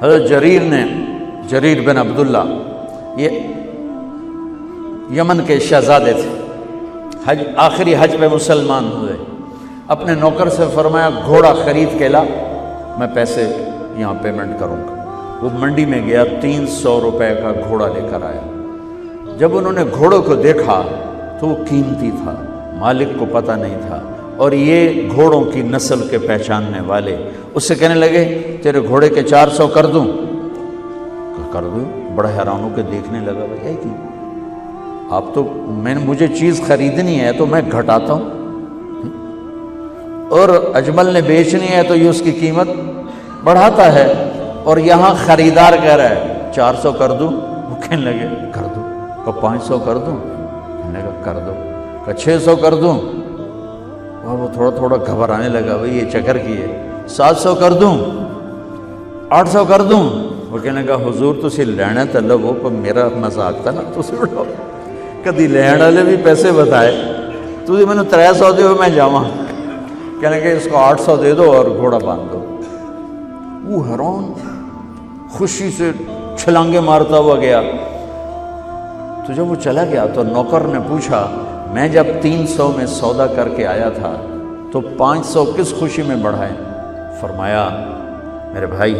حضرت جریر بن عبداللہ یہ یمن کے شہزادے تھے، آخری حج پہ مسلمان ہوئے. اپنے نوکر سے فرمایا گھوڑا خرید کے لا، میں پیسے یہاں پیمنٹ کروں گا. وہ منڈی میں گیا، 300 روپے کا گھوڑا لے کر آیا. جب انہوں نے گھوڑوں کو دیکھا تو وہ قیمتی تھا، مالک کو پتہ نہیں تھا، اور یہ گھوڑوں کی نسل کے پہچاننے والے اس سے کہنے لگے تیرے گھوڑے کے 400 کر دوں؟ کر دوں. بڑا حیران ہو کے دیکھنے لگا، بھائی کہ آپ تو مجھے چیز خریدنی ہے تو میں گھٹاتا ہوں، اور اجمل نے بیچنی ہے تو یہ اس کی قیمت بڑھاتا ہے، اور یہاں خریدار کہہ رہا ہے 400 کر دوں. وہ کہنے لگے کر دو. کہ 500 کر دوں؟ کہنے لگا کر دو. کہ 600 کر دوں؟ اور وہ تھوڑا تھوڑا گھبرانے لگا، بھائی یہ چکر کی ہے. 700 کر دوں؟ 800 کر دوں؟ وہ کہنے لگا حضور تسی لینا تو لو، پر میرا مذاق تھا نا، تسی اڑاؤ. کدی لین والے بھی پیسے بتائے، تسی میں نے 300 دے میں جاواں. کہنے کہ اس کو 800 دے دو اور گھوڑا باندھ دو. وہ حیران خوشی سے چھلانگے مارتا ہوا گیا. تو جب وہ چلا گیا تو نوکر نے پوچھا میں جب 300 میں سودا کر کے آیا تھا تو 500 کس خوشی میں بڑھائے؟ فرمایا میرے بھائی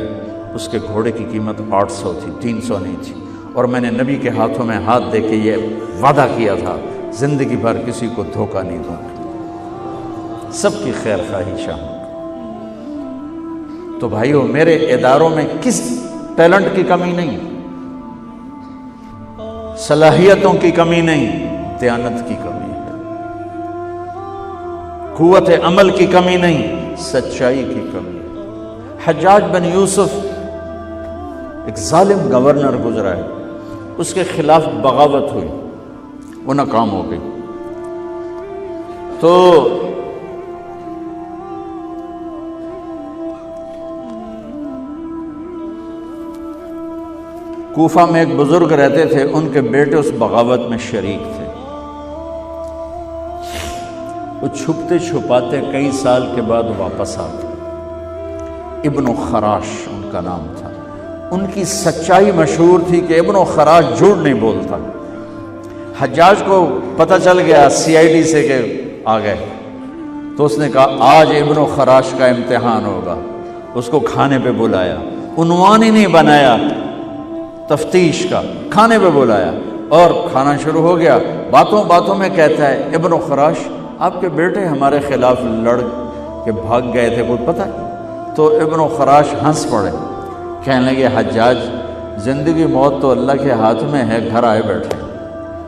اس کے گھوڑے کی قیمت 800 تھی، 300 نہیں تھی، اور میں نے نبی کے ہاتھوں میں ہاتھ دے کے یہ وعدہ کیا تھا زندگی بھر کسی کو دھوکہ نہیں دوں گا، سب کی خیر خواہی چاہوں. تو بھائیو میرے اداروں میں کس ٹیلنٹ کی کمی نہیں، صلاحیتوں کی کمی نہیں، دیانت کی کمی ہے، قوت عمل کی کمی نہیں، سچائی کی کمی ہے. حجاج بن یوسف ایک ظالم گورنر گزرا ہے، اس کے خلاف بغاوت ہوئی، وہ ناکام ہو گئی. تو کوفہ میں ایک بزرگ رہتے تھے، ان کے بیٹے اس بغاوت میں شریک تھے. وہ چھپتے چھپاتے کئی سال کے بعد واپس آتے. ابن خراش ان کا نام تھا. ان کی سچائی مشہور تھی کہ ابن خراش جھوٹ نہیں بولتا. حجاج کو پتہ چل گیا CID سے کہ آ گئے، تو اس نے کہا آج ابن خراش کا امتحان ہوگا. اس کو کھانے پہ بلایا، عنوان ہی نہیں بنایا تفتیش کا، کھانے پہ بلایا اور کھانا شروع ہو گیا. باتوں باتوں میں کہتا ہے ابن خراش آپ کے بیٹے ہمارے خلاف لڑ کے بھاگ گئے تھے، کوئی پتہ؟ تو ابن خراش ہنس پڑے، کہنے لگے حجاج زندگی موت تو اللہ کے ہاتھ میں ہے، گھر آئے بیٹھے.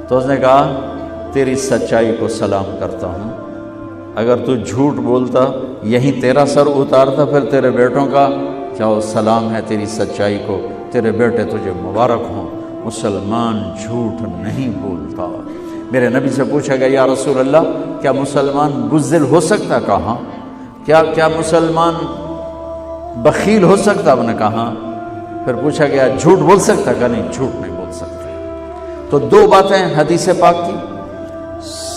تو اس نے کہا تیری سچائی کو سلام کرتا ہوں، اگر تو جھوٹ بولتا یہیں تیرا سر اتارتا، پھر تیرے بیٹوں کا جاؤ سلام ہے تیری سچائی کو، تیرے بیٹے تجھے مبارک ہوں، مسلمان جھوٹ نہیں بولتا. میرے نبی سے پوچھا گیا یا رسول اللہ کیا مسلمان بزدل ہو سکتا؟ کہا کیا مسلمان بخیل ہو سکتا؟ انہوں نے کہا. پھر پوچھا گیا جھوٹ بول سکتا؟ کہا نہیں جھوٹ نہیں بول سکتا. تو دو باتیں حدیث پاک کی،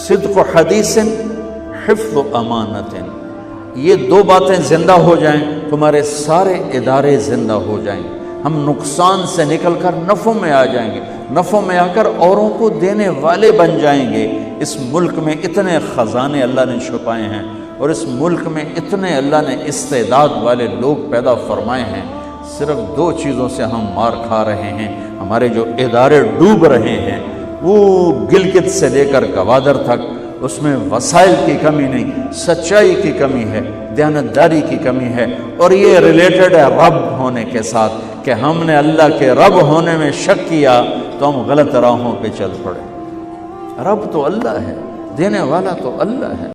صدق و حدیث، حفظ و امانت، یہ دو باتیں زندہ ہو جائیں تمہارے سارے ادارے زندہ ہو جائیں. ہم نقصان سے نکل کر نفع میں آ جائیں گے، نفع میں آ کر اوروں کو دینے والے بن جائیں گے. اس ملک میں اتنے خزانے اللہ نے چھپائے ہیں، اور اس ملک میں اتنے اللہ نے استعداد والے لوگ پیدا فرمائے ہیں. صرف دو چیزوں سے ہم مار کھا رہے ہیں، ہمارے جو ادارے ڈوب رہے ہیں، وہ گلگت سے لے کر گوادر تک، اس میں وسائل کی کمی نہیں، سچائی کی کمی ہے، دیانتداری کی کمی ہے. اور یہ ریلیٹڈ ہے رب ہونے کے ساتھ، کہ ہم نے اللہ کے رب ہونے میں شک کیا تو ہم غلط راہوں پہ چل پڑے. رب تو اللہ ہے، دینے والا تو اللہ ہے.